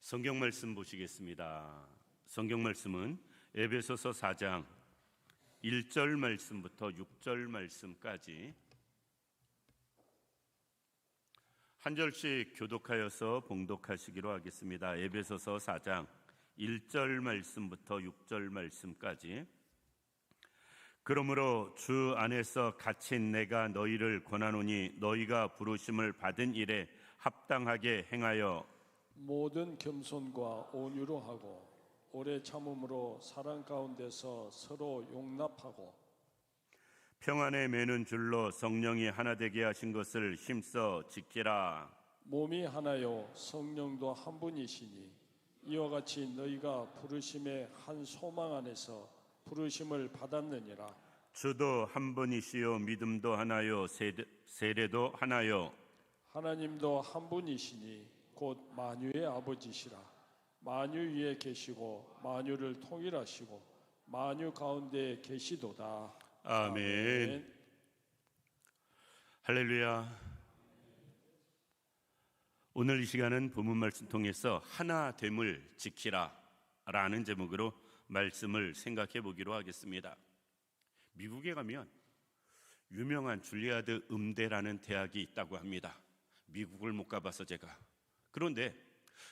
성경 말씀 보시겠습니다. 성경 말씀은 에베소서 4장 1절 말씀부터 6절 말씀까지 한 절씩 교독하여서 봉독하시기로 하겠습니다. 에베소서 4장 1절 말씀부터 6절 말씀까지. 그러므로 주 안에서 갇힌 내가 너희를 권하노니 너희가 부르심을 받은 일에 합당하게 행하여 모든 겸손과 온유로 하고 오래 참음으로 사랑 가운데서 서로 용납하고 평안에 매는 줄로 성령이 하나 되게 하신 것을 힘써 지키라. 몸이 하나요 성령도 한 분이시니 이와 같이 너희가 부르심의 한 소망 안에서 부르심을 받았느니라. 주도 한 분이시요 믿음도 하나요 세례도 하나요 하나님도 한 분이시니 곧 만유의 아버지시라. 만유 위에 계시고 만유를 통일하시고 만유 가운데 계시도다. 아멘. 할렐루야. 오늘 이 시간은 본문 말씀 통해서 하나됨을 지키라 라는 제목으로 말씀을 생각해 보기로 하겠습니다. 미국에 가면 유명한 줄리아드 음대라는 대학이 있다고 합니다. 미국을 못 가봐서 제가. 그런데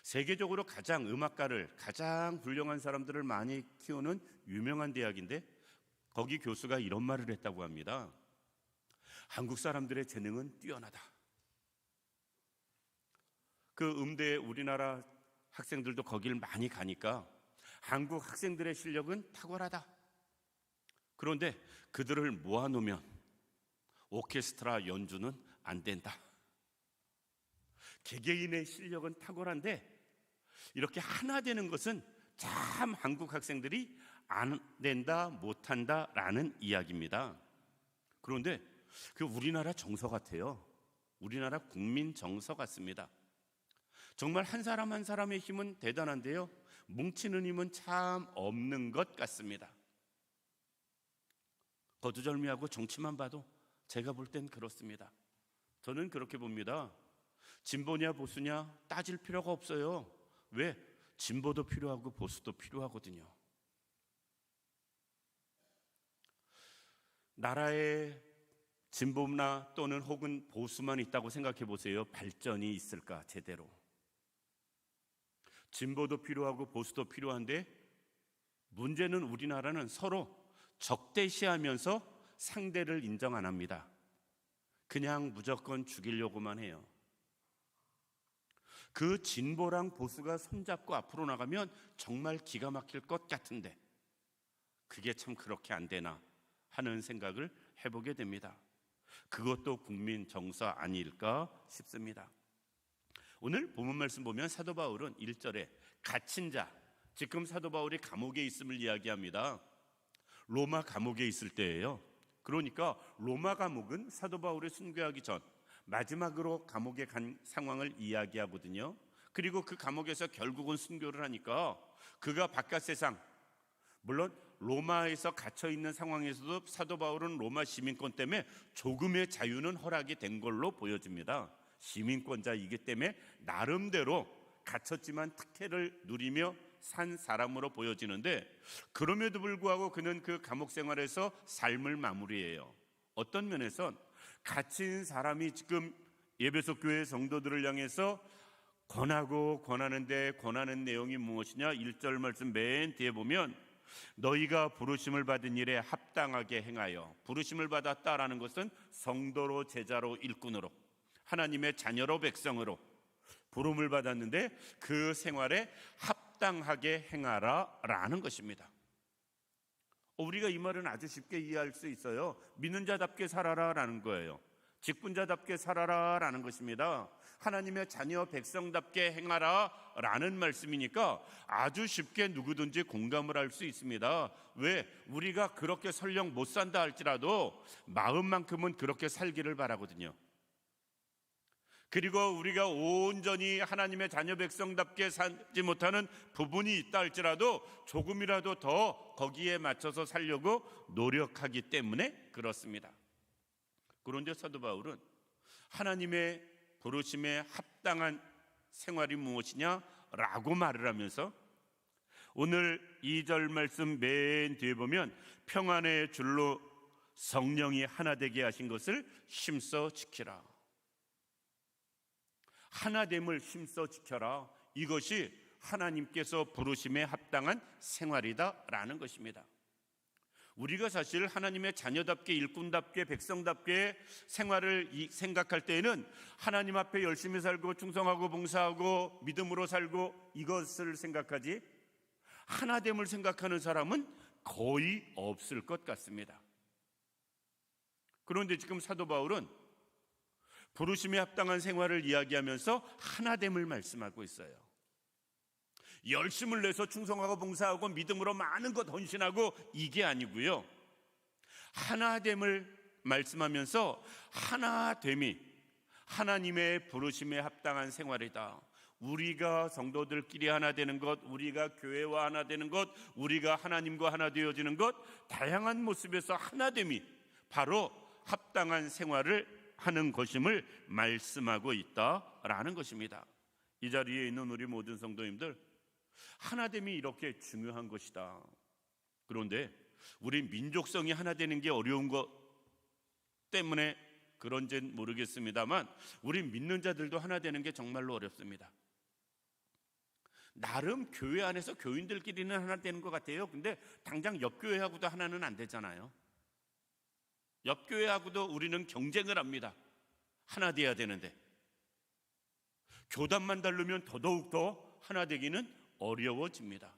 세계적으로 가장 음악가를, 가장 훌륭한 사람들을 많이 키우는 유명한 대학인데 거기 교수가 이런 말을 했다고 합니다. 한국 사람들의 재능은 뛰어나다. 그 음대에 우리나라 학생들도 거길 많이 가니까 한국 학생들의 실력은 탁월하다. 그런데 그들을 모아놓으면 오케스트라 연주는 안 된다. 개개인의 실력은 탁월한데 이렇게 하나 되는 것은 참 한국 학생들이 안 된다, 못한다 라는 이야기입니다. 그런데 그 우리나라 정서 같아요. 우리나라 국민 정서 같습니다. 정말 한 사람 한 사람의 힘은 대단한데요, 뭉치는 힘은 참 없는 것 같습니다. 거두절미하고 정치만 봐도 제가 볼 땐 그렇습니다. 저는 그렇게 봅니다. 진보냐 보수냐 따질 필요가 없어요. 왜? 진보도 필요하고 보수도 필요하거든요. 나라에 진보나 또는 혹은 보수만 있다고 생각해 보세요. 발전이 있을까 제대로. 진보도 필요하고 보수도 필요한데 문제는 우리나라는 서로 적대시하면서 상대를 인정 안 합니다. 그냥 무조건 죽이려고만 해요. 그 진보랑 보수가 손잡고 앞으로 나가면 정말 기가 막힐 것 같은데 그게 참 그렇게 안 되나 하는 생각을 해보게 됩니다. 그것도 국민 정서 아닐까 싶습니다. 오늘 본문 말씀 보면 사도 바울은 1절에 갇힌 자, 지금 사도 바울이 감옥에 있음을 이야기합니다. 로마 감옥에 있을 때예요. 그러니까 로마 감옥은 사도 바울이 순교하기 전 마지막으로 감옥에 간 상황을 이야기하거든요. 그리고 그 감옥에서 결국은 순교를 하니까 그가 바깥 세상, 물론 로마에서 갇혀있는 상황에서도 사도 바울은 로마 시민권 때문에 조금의 자유는 허락이 된 걸로 보여집니다. 시민권자이기 때문에 나름대로 갇혔지만 특혜를 누리며 산 사람으로 보여지는데, 그럼에도 불구하고 그는 그 감옥 생활에서 삶을 마무리해요. 어떤 면에선 갇힌 사람이 지금 에베소 교회 성도들을 향해서 권하는데 권하는 내용이 무엇이냐? 1절 말씀 맨 뒤에 보면 너희가 부르심을 받은 일에 합당하게 행하여. 부르심을 받았다라는 것은 성도로, 제자로, 일꾼으로, 하나님의 자녀로, 백성으로 부름을 받았는데 그 생활에 합당하게 행하라 라는 것입니다. 우리가 이 말은 아주 쉽게 이해할 수 있어요. 믿는 자답게 살아라 라는 거예요. 직분자답게 살아라 라는 것입니다. 하나님의 자녀 백성답게 행하라 라는 말씀이니까 아주 쉽게 누구든지 공감을 할 수 있습니다. 왜? 우리가 그렇게 설령 못 산다 할지라도 마음만큼은 그렇게 살기를 바라거든요. 그리고 우리가 온전히 하나님의 자녀 백성답게 살지 못하는 부분이 있다 할지라도 조금이라도 더 거기에 맞춰서 살려고 노력하기 때문에 그렇습니다. 그런데 사도 바울은 하나님의 부르심에 합당한 생활이 무엇이냐? 라고 말을 하면서 오늘 2절 말씀 맨 뒤에 보면 평안의 줄로 성령이 하나 되게 하신 것을 힘써 지키라. 하나됨을 힘써 지켜라. 이것이 하나님께서 부르심에 합당한 생활이다라는 것입니다. 우리가 사실 하나님의 자녀답게, 일꾼답게, 백성답게 생활을 생각할 때에는 하나님 앞에 열심히 살고 충성하고 봉사하고 믿음으로 살고 이것을 생각하지 하나됨을 생각하는 사람은 거의 없을 것 같습니다. 그런데 지금 사도 바울은 부르심에 합당한 생활을 이야기하면서 하나됨을 말씀하고 있어요. 열심을 내서 충성하고 봉사하고 믿음으로 많은 것 헌신하고 이게 아니고요, 하나됨을 말씀하면서 하나됨이 하나님의 부르심에 합당한 생활이다. 우리가 성도들끼리 하나 되는 것, 우리가 교회와 하나 되는 것, 우리가 하나님과 하나 되어지는 것, 다양한 모습에서 하나됨이 바로 합당한 생활을 하는 것임을 말씀하고 있다라는 것입니다. 이 자리에 있는 우리 모든 성도님들, 하나됨이 이렇게 중요한 것이다. 그런데 우리 민족성이 하나 되는 게 어려운 것 때문에 그런지는 모르겠습니다만 우리 믿는 자들도 하나 되는 게 정말로 어렵습니다. 나름 교회 안에서 교인들끼리는 하나 되는 것 같아요. 근데 당장 옆교회하고도 하나는 안 되잖아요. 옆교회하고도 우리는 경쟁을 합니다. 하나 돼야 되는데 교단만 다르면 더더욱 하나 되기는 어려워집니다.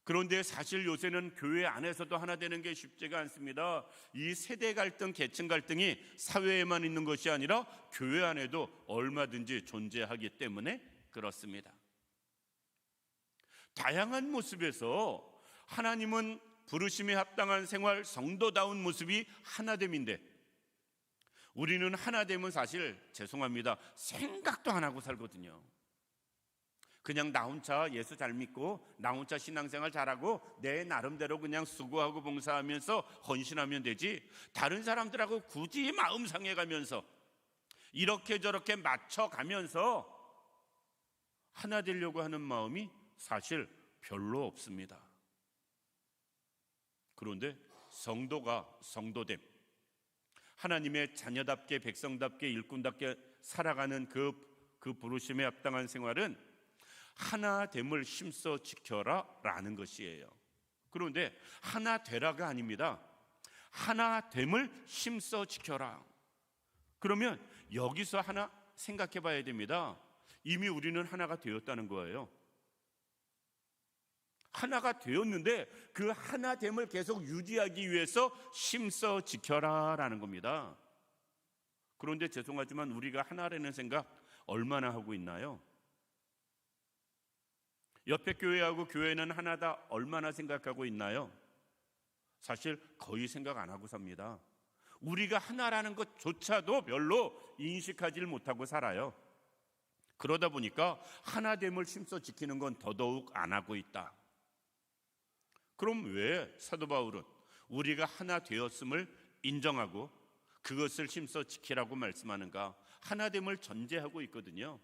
그런데 사실 요새는 교회 안에서도 하나 되는 게 쉽지가 않습니다. 이 세대 갈등, 계층 갈등이 사회에만 있는 것이 아니라 교회 안에도 얼마든지 존재하기 때문에 그렇습니다. 다양한 모습에서 하나님은 부르심에 합당한 생활, 성도다운 모습이 하나됨인데 우리는 하나됨은 사실 죄송합니다, 생각도 안 하고 살거든요. 그냥 나 혼자 예수 잘 믿고 나 혼자 신앙생활 잘하고 내 나름대로 그냥 수고하고 봉사하면서 헌신하면 되지, 다른 사람들하고 굳이 마음 상해가면서 이렇게 저렇게 맞춰가면서 하나 되려고 하는 마음이 사실 별로 없습니다. 그런데 성도가 성도됨, 하나님의 자녀답게 백성답게 일꾼답게 살아가는 그 부르심에 합당한 생활은 하나됨을 힘써 지켜라 라는 것이에요. 그런데 하나 되라가 아닙니다. 하나됨을 힘써 지켜라. 그러면 여기서 하나 생각해 봐야 됩니다. 이미 우리는 하나가 되었다는 거예요. 하나가 되었는데 그 하나됨을 계속 유지하기 위해서 힘써 지켜라 라는 겁니다. 그런데 죄송하지만 우리가 하나라는 생각 얼마나 하고 있나요? 옆에 교회하고 교회는 하나다 얼마나 생각하고 있나요? 사실 거의 생각 안 하고 삽니다. 우리가 하나라는 것조차도 별로 인식하지 못하고 살아요. 그러다 보니까 하나됨을 힘써 지키는 건 더더욱 안 하고 있다. 그럼 왜 사도 바울은 우리가 하나 되었음을 인정하고 그것을 힘써 지키라고 말씀하는가? 하나됨을 전제하고 있거든요.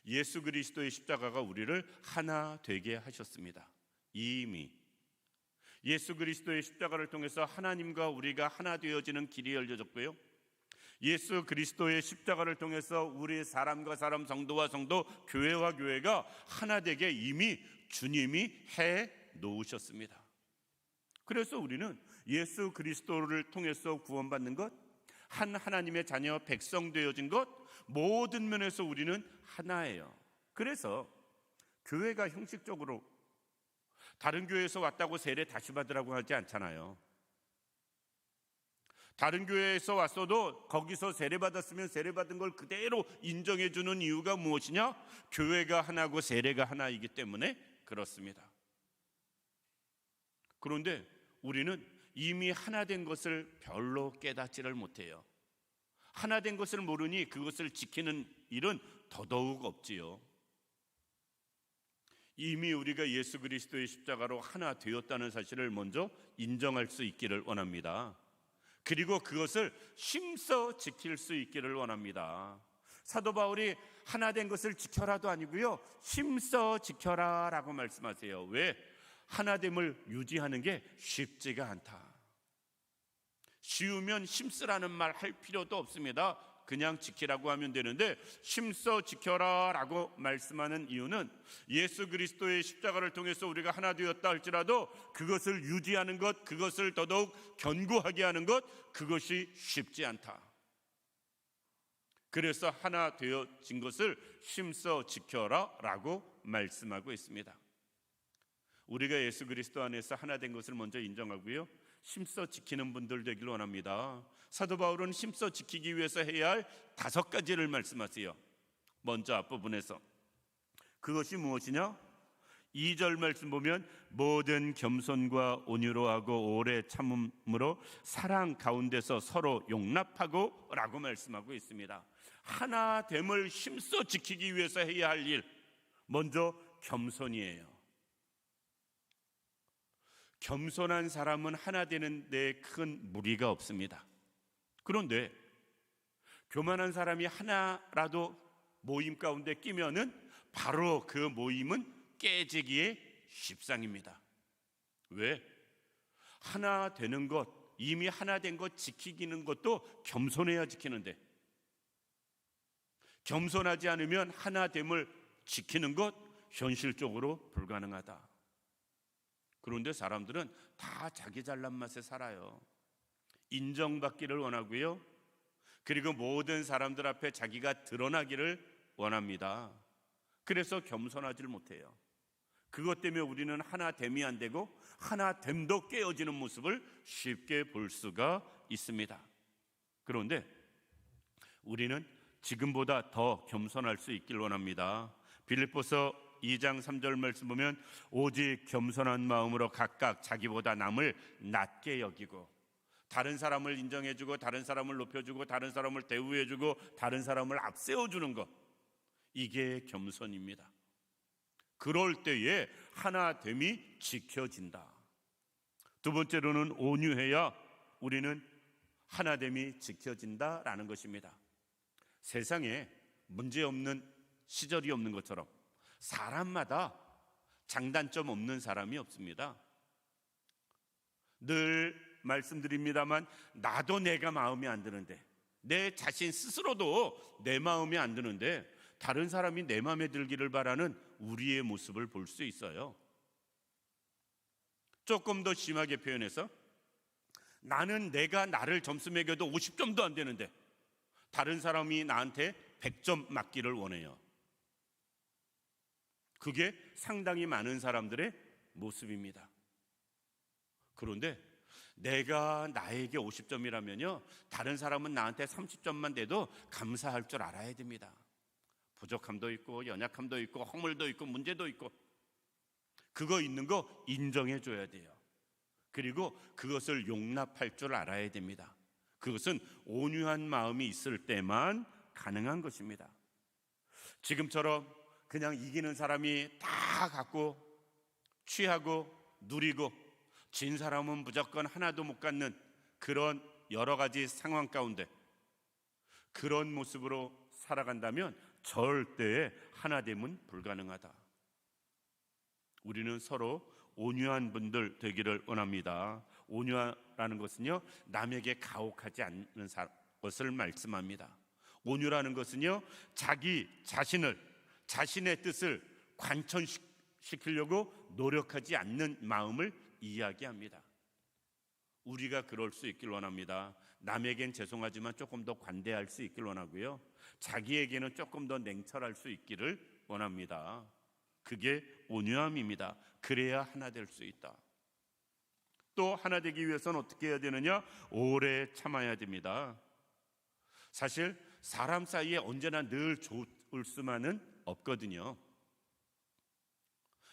예수 그리스도의 십자가가 우리를 하나 되게 하셨습니다. 이미 예수 그리스도의 십자가를 통해서 하나님과 우리가 하나 되어지는 길이 열려졌고요, 예수 그리스도의 십자가를 통해서 우리 사람과 사람, 성도와 성도, 교회와 교회가 하나 되게 이미 주님이 해 놓으셨습니다. 그래서 우리는 예수 그리스도를 통해서 구원받는 것, 한 하나님의 자녀 백성 되어진 것, 모든 면에서 우리는 하나예요. 그래서 교회가 형식적으로 다른 교회에서 왔다고 세례 다시 받으라고 하지 않잖아요. 다른 교회에서 왔어도 거기서 세례 받았으면 세례 받은 걸 그대로 인정해 주는 이유가 무엇이냐? 교회가 하나고 세례가 하나이기 때문에 그렇습니다. 그런데 우리는 이미 하나 된 것을 별로 깨닫지를 못해요. 하나 된 것을 모르니 그것을 지키는 일은 더더욱 없지요. 이미 우리가 예수 그리스도의 십자가로 하나 되었다는 사실을 먼저 인정할 수 있기를 원합니다. 그리고 그것을 힘써 지킬 수 있기를 원합니다. 사도 바울이 하나 된 것을 지켜라도 아니고요, 힘써 지켜라라고 말씀하세요. 왜? 하나됨을 유지하는 게 쉽지가 않다. 쉬우면 힘쓰라는 말 할 필요도 없습니다. 그냥 지키라고 하면 되는데, 힘써 지켜라 라고 말씀하는 이유는 예수 그리스도의 십자가를 통해서 우리가 하나 되었다 할지라도 그것을 유지하는 것, 그것을 더더욱 견고하게 하는 것, 그것이 쉽지 않다. 그래서 하나 되어진 것을 힘써 지켜라 라고 말씀하고 있습니다. 우리가 예수 그리스도 안에서 하나 된 것을 먼저 인정하고요, 힘써 지키는 분들 되길 원합니다. 사도 바울은 힘써 지키기 위해서 해야 할 5가지를 말씀하세요. 먼저 앞부분에서 그것이 무엇이냐? 2절 말씀 보면 모든 겸손과 온유로 하고 오래 참음으로 사랑 가운데서 서로 용납하고 라고 말씀하고 있습니다. 하나됨을 힘써 지키기 위해서 해야 할 일, 먼저 겸손이에요. 겸손한 사람은 하나 되는 데 큰 무리가 없습니다. 그런데 교만한 사람이 하나라도 모임 가운데 끼면은 바로 그 모임은 깨지기에 십상입니다. 왜? 하나 되는 것, 이미 하나 된 것 지키기는 것도 겸손해야 지키는데, 겸손하지 않으면 하나됨을 지키는 것 현실적으로 불가능하다. 그런데 사람들은 다 자기 잘난 맛에 살아요. 인정받기를 원하고요, 그리고 모든 사람들 앞에 자기가 드러나기를 원합니다. 그래서 겸손하지를 못해요. 그것 때문에 우리는 하나됨이 안 되고 하나됨도 깨어지는 모습을 쉽게 볼 수가 있습니다. 그런데 우리는 지금보다 더 겸손할 수 있길 원합니다. 빌립보서 2장 3절 말씀 보면 오직 겸손한 마음으로 각각 자기보다 남을 낮게 여기고, 다른 사람을 인정해주고 다른 사람을 높여주고 다른 사람을 대우해주고 다른 사람을 앞세워주는 것, 이게 겸손입니다. 그럴 때에 하나됨이 지켜진다. 두 번째로는 온유해야 우리는 하나됨이 지켜진다라는 것입니다. 세상에 문제없는 시절이 없는 것처럼 사람마다 장단점 없는 사람이 없습니다. 늘 말씀드립니다만 나도 내가 마음에 안 드는데, 내 자신 스스로도 내 마음에 안 드는데 다른 사람이 내 마음에 들기를 바라는 우리의 모습을 볼 수 있어요. 조금 더 심하게 표현해서 나는 내가 나를 점수 매겨도 50점도 안 되는데 다른 사람이 나한테 100점 맞기를 원해요. 그게 상당히 많은 사람들의 모습입니다. 그런데 내가 나에게 50점이라면요, 다른 사람은 나한테 30점만 돼도 감사할 줄 알아야 됩니다. 부족함도 있고 연약함도 있고 허물도 있고 문제도 있고, 그거 있는 거 인정해 줘야 돼요. 그리고 그것을 용납할 줄 알아야 됩니다. 그것은 온유한 마음이 있을 때만 가능한 것입니다. 지금처럼 그냥 이기는 사람이 다 갖고 취하고 누리고 진 사람은 무조건 하나도 못 갖는 그런 여러 가지 상황 가운데 그런 모습으로 살아간다면 절대의 하나됨은 불가능하다. 우리는 서로 온유한 분들 되기를 원합니다. 온유라는 것은요, 남에게 가혹하지 않는 것을 말씀합니다. 온유라는 것은요, 자기 자신을, 자신의 뜻을 관철시키려고 노력하지 않는 마음을 이야기합니다. 우리가 그럴 수 있길 원합니다. 남에겐 죄송하지만 조금 더 관대할 수 있길 원하고요, 자기에게는 조금 더 냉철할 수 있기를 원합니다. 그게 온유함입니다. 그래야 하나 될 수 있다. 또 하나 되기 위해서는 어떻게 해야 되느냐? 오래 참아야 됩니다. 사실 사람 사이에 언제나 늘 좋을 수만은 없거든요.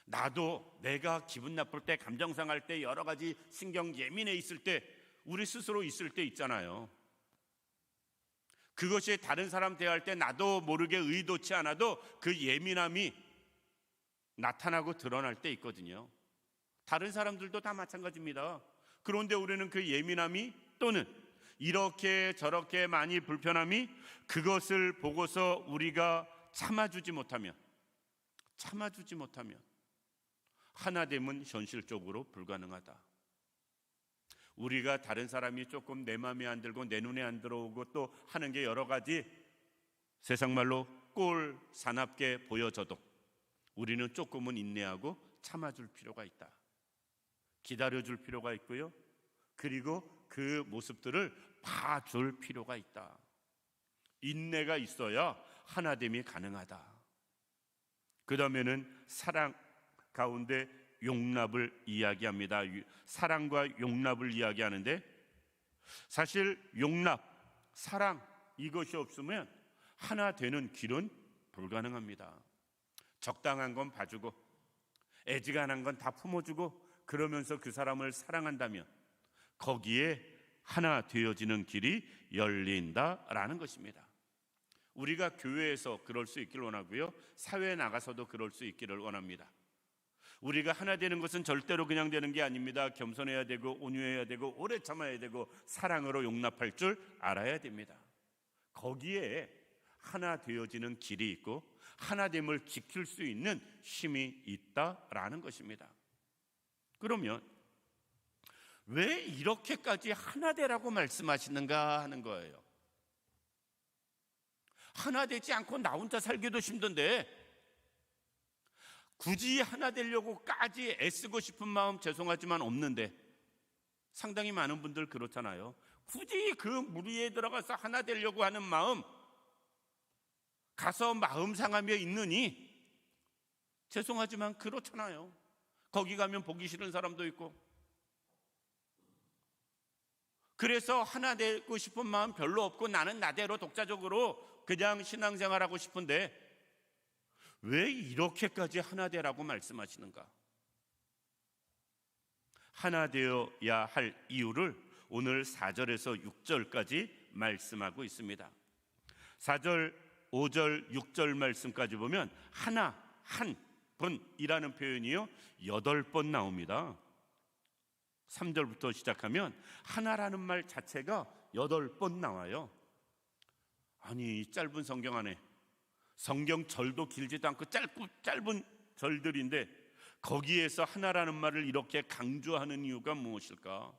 나도 내가 기분 나쁠 때, 감정 상할 때, 여러 가지 신경 예민해 있을 때, 우리 스스로 있을 때 있잖아요. 그것이 다른 사람 대할 때 나도 모르게 의도치 않아도 그 예민함이 나타나고 드러날 때 있거든요. 다른 사람들도 다 마찬가지입니다. 그런데 우리는 그 예민함이 또는 이렇게 저렇게 많이 불편함이 그것을 보고서 우리가 참아주지 못하면 하나됨은 현실적으로 불가능하다. 우리가 다른 사람이 조금 내 마음에 안 들고 내 눈에 안 들어오고 또 하는 게 여러 가지 세상 말로 꼴 사납게 보여져도 우리는 조금은 인내하고 참아줄 필요가 있다. 기다려줄 필요가 있고요. 그리고 그 모습들을 봐줄 필요가 있다. 인내가 있어야 하나됨이 가능하다. 그 다음에는 사랑 가운데 용납을 이야기합니다. 사랑과 용납을 이야기하는데 사실 용납, 사랑 이것이 없으면 하나 되는 길은 불가능합니다. 적당한 건 봐주고 애지간한 건 다 품어주고 그러면서 그 사람을 사랑한다면 거기에 하나 되어지는 길이 열린다라는 것입니다. 우리가 교회에서 그럴 수 있기를 원하고요. 사회에 나가서도 그럴 수 있기를 원합니다. 우리가 하나 되는 것은 절대로 그냥 되는 게 아닙니다. 겸손해야 되고 온유해야 되고 오래 참아야 되고 사랑으로 용납할 줄 알아야 됩니다. 거기에 하나 되어지는 길이 있고 하나됨을 지킬 수 있는 힘이 있다라는 것입니다. 그러면 왜 이렇게까지 하나 되라고 말씀하시는가 하는 거예요. 하나 되지 않고 나 혼자 살기도 힘든데 굳이 하나 되려고까지 애쓰고 싶은 마음 죄송하지만 없는데 상당히 많은 분들 그렇잖아요. 굳이 그 무리에 들어가서 하나 되려고 하는 마음 가서 마음 상하며 있느니 죄송하지만 그렇잖아요. 거기 가면 보기 싫은 사람도 있고 그래서 하나 되고 싶은 마음 별로 없고 나는 나대로 독자적으로 그냥 신앙생활하고 싶은데 왜 이렇게까지 하나 되라고 말씀하시는가? 하나 되어야 할 이유를 오늘 4절에서 6절까지 말씀하고 있습니다. 4절, 5절, 6절 말씀까지 보면 하나, 한 분이라는 표현이요 8번 나옵니다. 3절부터 시작하면 하나라는 말 자체가 8번 나와요. 아니 이 짧은 성경 안에 성경 절도 길지도 않고 짧은 절들인데 거기에서 하나라는 말을 이렇게 강조하는 이유가 무엇일까?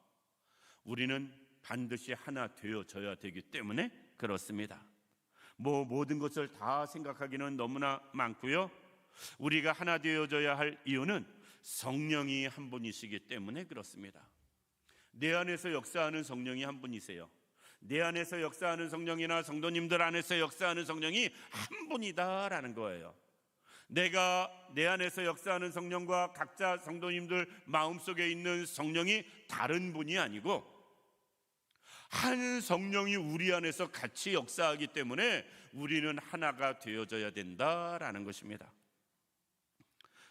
우리는 반드시 하나 되어져야 되기 때문에 그렇습니다. 모든 것을 다 생각하기는 너무나 많고요. 우리가 하나 되어져야 할 이유는 성령이 한 분이시기 때문에 그렇습니다. 내 안에서 역사하는 성령이 한 분이세요. 내 안에서 역사하는 성령이나 성도님들 안에서 역사하는 성령이 한 분이다라는 거예요. 내가 내 안에서 역사하는 성령과 각자 성도님들 마음속에 있는 성령이 다른 분이 아니고 한 성령이 우리 안에서 같이 역사하기 때문에 우리는 하나가 되어져야 된다라는 것입니다.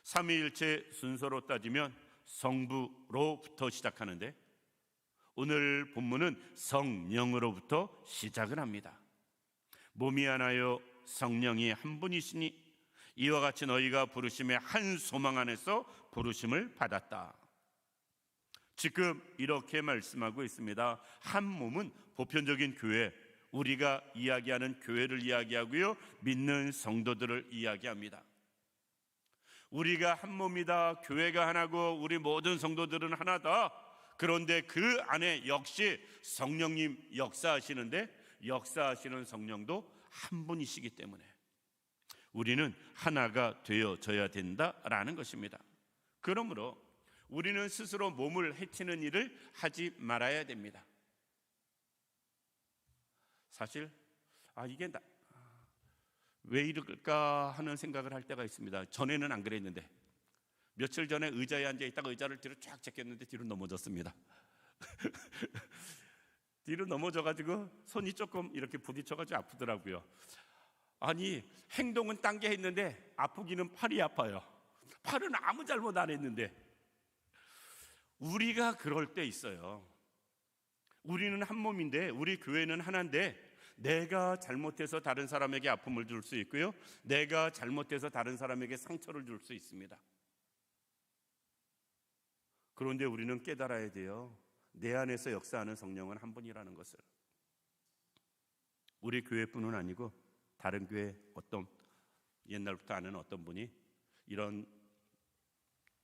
삼위일체 순서로 따지면 성부로부터 시작하는데 오늘 본문은 성령으로부터 시작을 합니다. 몸이 하나요 성령이 한 분이시니 이와 같이 너희가 부르심의 한 소망 안에서 부르심을 받았다. 지금 이렇게 말씀하고 있습니다. 한 몸은 보편적인 교회, 우리가 이야기하는 교회를 이야기하고요, 믿는 성도들을 이야기합니다. 우리가 한 몸이다, 교회가 하나고 우리 모든 성도들은 하나다. 그런데 그 안에 역시 성령님 역사하시는데 역사하시는 성령도 한 분이시기 때문에 우리는 하나가 되어져야 된다라는 것입니다. 그러므로 우리는 스스로 몸을 해치는 일을 하지 말아야 됩니다. 사실 이게 왜 이럴까 하는 생각을 할 때가 있습니다. 전에는 안 그랬는데 며칠 전에 의자에 앉아 있다가 의자를 뒤로 쫙 제꼈는데 뒤로 넘어졌습니다. 뒤로 넘어져가지고 손이 조금 이렇게 부딪혀가지고 아프더라고요. 아니 행동은 딴 게 했는데 아프기는 팔이 아파요. 팔은 아무 잘못 안 했는데 우리가 그럴 때 있어요. 우리는 한 몸인데 우리 교회는 하나인데 내가 잘못해서 다른 사람에게 아픔을 줄 수 있고요, 내가 잘못해서 다른 사람에게 상처를 줄 수 있습니다. 그런데 우리는 깨달아야 돼요. 내 안에서 역사하는 성령은 한 분이라는 것을, 우리 교회뿐은 아니고 다른 교회 어떤 옛날부터 아는 어떤 분이 이런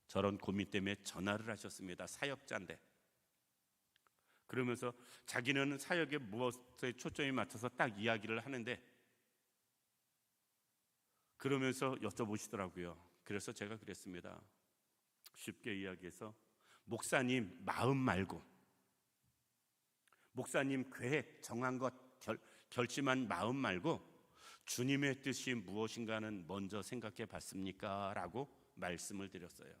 저런 고민 때문에 전화를 하셨습니다. 사역자인데. 그러면서 자기는 사역에 무엇에 초점이 맞춰서 딱 이야기를 하는데, 그러면서 여쭤보시더라고요. 그래서 제가 그랬습니다. 쉽게 이야기해서 목사님 마음 말고, 목사님 계획 정한 것 결심한 마음 말고 주님의 뜻이 무엇인가는 먼저 생각해 봤습니까? 라고 말씀을 드렸어요.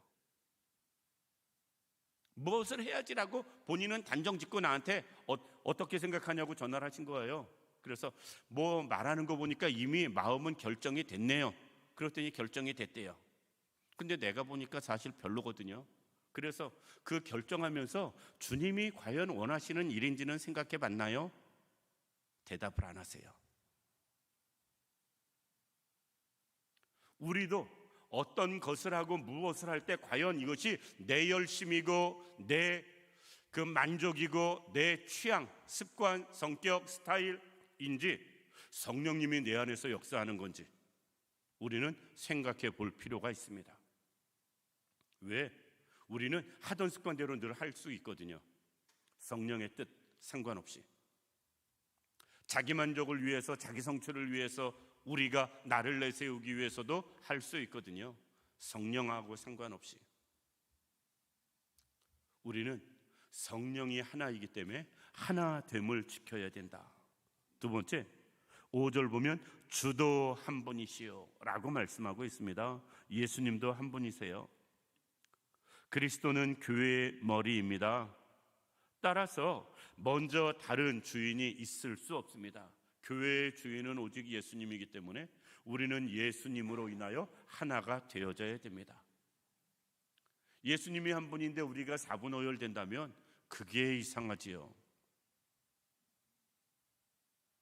무엇을 해야지라고 본인은 단정 짓고 나한테 어떻게 생각하냐고 전화를 하신 거예요. 그래서 뭐 말하는 거 보니까 이미 마음은 결정이 됐네요. 그랬더니 결정이 됐대요. 근데 내가 보니까 사실 별로거든요. 그래서 그 결정하면서 주님이 과연 원하시는 일인지는 생각해 봤나요? 대답을 안 하세요. 우리도 어떤 것을 하고 무엇을 할 때 과연 이것이 내 열심이고 내 그 만족이고 내 취향, 습관, 성격, 스타일인지 성령님이 내 안에서 역사하는 건지 우리는 생각해 볼 필요가 있습니다. 왜? 우리는 하던 습관대로 늘 할 수 있거든요. 성령의 뜻 상관없이. 자기 만족을 위해서, 자기 성취를 위해서 우리가 나를 내세우기 위해서도 할 수 있거든요. 성령하고 상관없이. 우리는 성령이 하나이기 때문에 하나됨을 지켜야 된다. 두 번째, 5절 보면 주도 한 분이시요 라고 말씀하고 있습니다. 예수님도 한 분이세요. 그리스도는 교회의 머리입니다. 따라서 먼저 다른 주인이 있을 수 없습니다. 교회의 주인은 오직 예수님이기 때문에 우리는 예수님으로 인하여 하나가 되어져야 됩니다. 예수님이 한 분인데 우리가 4분 오열된다면 그게 이상하지요.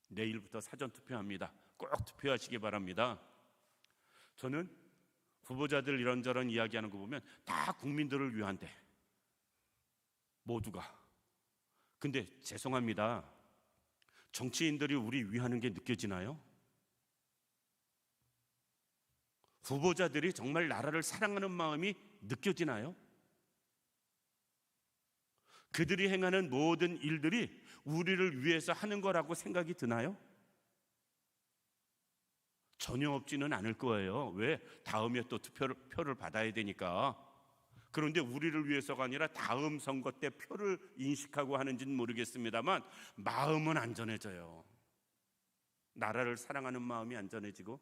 내일부터 사전투표합니다. 꼭 투표하시기 바랍니다. 저는 후보자들 이런저런 이야기하는 거 보면 다 국민들을 위한데 모두가. 근데 죄송합니다. 정치인들이 우리 위하는 게 느껴지나요? 후보자들이 정말 나라를 사랑하는 마음이 느껴지나요? 그들이 행하는 모든 일들이 우리를 위해서 하는 거라고 생각이 드나요? 전혀 없지는 않을 거예요. 왜? 다음에 또 표를 받아야 되니까. 그런데 우리를 위해서가 아니라 다음 선거 때 표를 인식하고 하는지는 모르겠습니다만 마음은 안전해져요. 나라를 사랑하는 마음이 안전해지고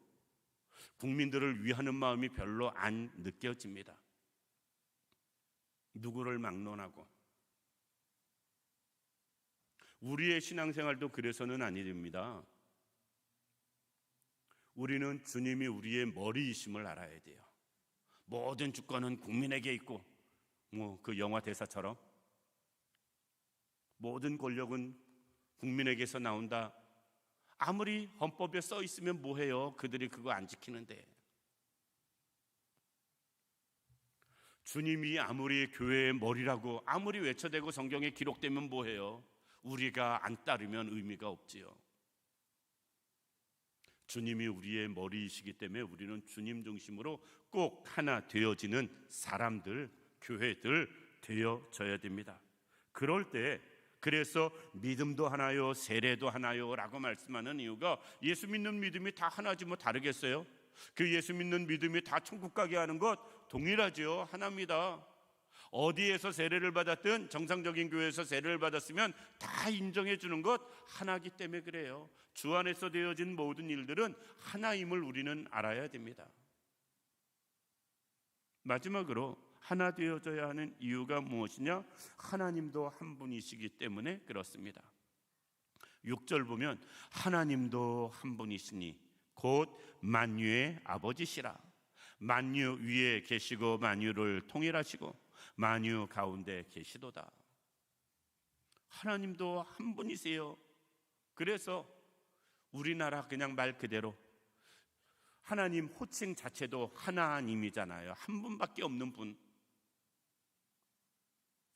국민들을 위하는 마음이 별로 안 느껴집니다. 누구를 막론하고. 우리의 신앙생활도 그래서는 아니 됩니다. 우리는 주님이 우리의 머리이심을 알아야 돼요. 모든 주권은 국민에게 있고 그 영화 대사처럼 모든 권력은 국민에게서 나온다. 아무리 헌법에 써 있으면 뭐해요? 그들이 그거 안 지키는데. 주님이 아무리 교회의 머리라고 아무리 외쳐대고 성경에 기록되면 뭐해요? 우리가 안 따르면 의미가 없지요. 주님이 우리의 머리이시기 때문에 우리는 주님 중심으로 꼭 하나 되어지는 사람들, 교회들 되어져야 됩니다. 그럴 때 그래서 믿음도 하나요, 세례도 하나요 라고 말씀하는 이유가 예수 믿는 믿음이 다 하나지 뭐 다르겠어요? 그 예수 믿는 믿음이 다 천국 가게 하는 것 동일하죠. 하나입니다. 어디에서 세례를 받았든 정상적인 교회에서 세례를 받았으면 다 인정해 주는 것 하나이기 때문에 그래요. 주 안에서 되어진 모든 일들은 하나임을 우리는 알아야 됩니다. 마지막으로 하나 되어져야 하는 이유가 무엇이냐? 하나님도 한 분이시기 때문에 그렇습니다. 6절 보면 하나님도 한 분이시니 곧 만유의 아버지시라. 만유 위에 계시고 만유를 통일하시고 만유 가운데 계시도다. 하나님도 한 분이세요. 그래서 우리나라 그냥 말 그대로 하나님 호칭 자체도 하나님이잖아요. 한 분밖에 없는 분.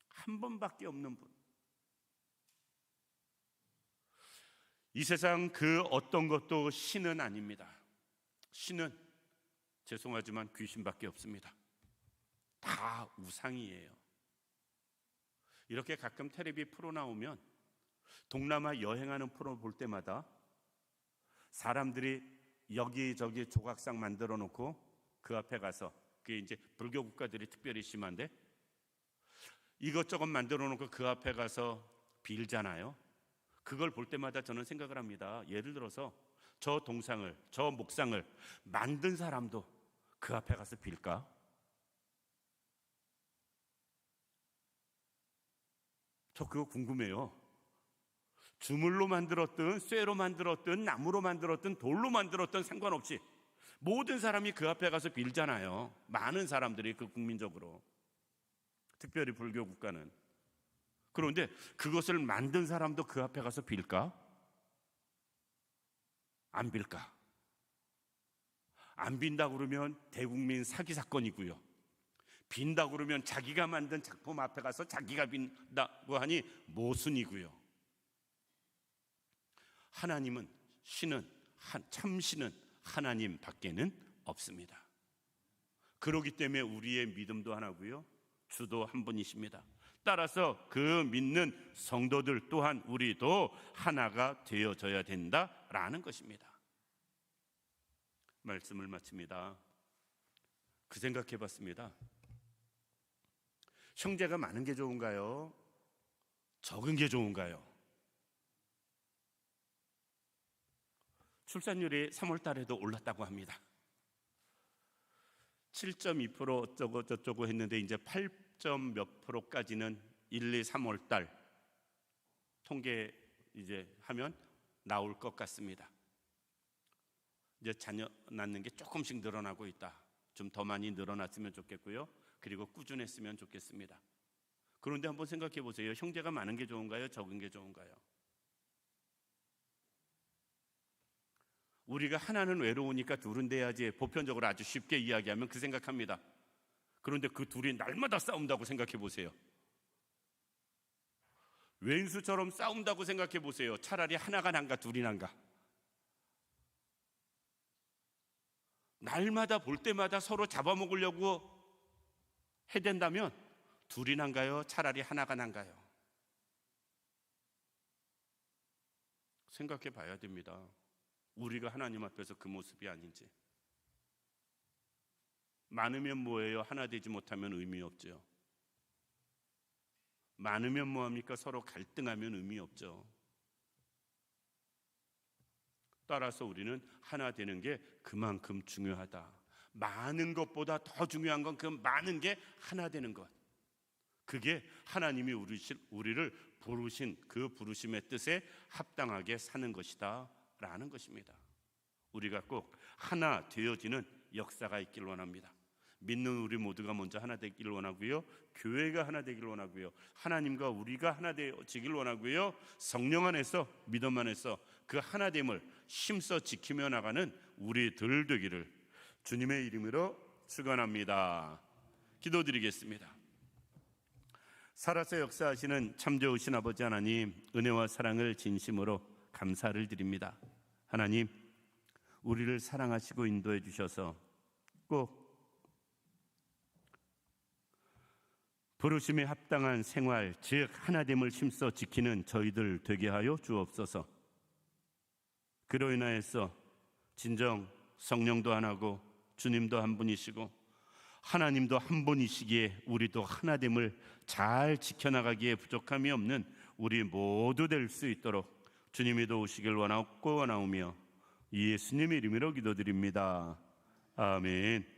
한 분밖에 없는 분. 이 세상 그 어떤 것도 신은 아닙니다. 신은 죄송하지만 귀신밖에 없습니다. 다 우상이에요. 이렇게 가끔 텔레비 프로 나오면 동남아 여행하는 프로 볼 때마다 사람들이 여기저기 조각상 만들어 놓고 그 앞에 가서, 그게 이제 불교 국가들이 특별히 심한데, 이것저것 만들어 놓고 그 앞에 가서 빌잖아요. 그걸 볼 때마다 저는 생각을 합니다. 예를 들어서 저 동상을, 저 목상을 만든 사람도 그 앞에 가서 빌까? 저 그거 궁금해요. 주물로 만들었든 쇠로 만들었든 나무로 만들었든 돌로 만들었든 상관없이 모든 사람이 그 앞에 가서 빌잖아요. 많은 사람들이 그 국민적으로, 특별히 불교 국가는. 그런데 그것을 만든 사람도 그 앞에 가서 빌까? 안 빌까? 안 빈다고 그러면 대국민 사기 사건이고요. 빈다고 그러면 자기가 만든 작품 앞에 가서 자기가 빈다고 하니 모순이고요. 하나님은, 신은, 참신은 하나님 밖에는 없습니다. 그렇기 때문에 우리의 믿음도 하나고요, 주도 한 분이십니다. 따라서 그 믿는 성도들 또한 우리도 하나가 되어져야 된다라는 것입니다. 말씀을 마칩니다. 그 생각해 봤습니다. 형제가 많은 게 좋은가요? 적은 게 좋은가요? 출산율이 3월 달에도 올랐다고 합니다. 7.2% 어쩌고 저쩌고 했는데 이제 8점 몇 프로까지는 1, 2, 3월 달 통계 이제 하면 나올 것 같습니다. 이제 자녀 낳는 게 조금씩 늘어나고 있다. 좀 더 많이 늘어났으면 좋겠고요. 그리고 꾸준했으면 좋겠습니다. 그런데 한번 생각해 보세요. 형제가 많은 게 좋은가요? 적은 게 좋은가요? 우리가 하나는 외로우니까 둘은 돼야지, 보편적으로 아주 쉽게 이야기하면 그 생각합니다. 그런데 그 둘이 날마다 싸운다고 생각해 보세요. 왼수처럼 싸운다고 생각해 보세요. 차라리 하나가 난가 둘이 난가? 날마다 볼 때마다 서로 잡아먹으려고 해댄다면 둘이 난가요? 차라리 하나가 난가요? 생각해 봐야 됩니다. 우리가 하나님 앞에서 그 모습이 아닌지. 많으면 뭐예요? 하나 되지 못하면 의미 없죠. 많으면 뭐합니까? 서로 갈등하면 의미 없죠. 따라서 우리는 하나 되는 게 그만큼 중요하다. 많은 것보다 더 중요한 건 그 많은 게 하나 되는 것. 그게 하나님이 우리를 부르신 그 부르심의 뜻에 합당하게 사는 것이다 라는 것입니다. 우리가 꼭 하나 되어지는 역사가 있기를 원합니다. 믿는 우리 모두가 먼저 하나 되기를 원하고요, 교회가 하나 되기를 원하고요, 하나님과 우리가 하나 되어지기를 원하고요, 성령 안에서, 믿음 안에서 그 하나됨을 힘써 지키며 나가는 우리들 되기를 주님의 이름으로 축원합니다. 기도드리겠습니다. 살아서 역사하시는 참 좋으신 아버지 하나님, 은혜와 사랑을 진심으로 감사를 드립니다. 하나님, 우리를 사랑하시고 인도해 주셔서 꼭 부르심에 합당한 생활, 즉 하나됨을 힘써 지키는 저희들 되게 하여 주옵소서. 그로 인하여서 진정 성령도 하나고 주님도 한 분이시고 하나님도 한 분이시기에 우리도 하나됨을 잘 지켜나가기에 부족함이 없는 우리 모두 될 수 있도록 주님이 도우시길 원하옵고 원하오며 예수님의 이름으로 기도드립니다. 아멘.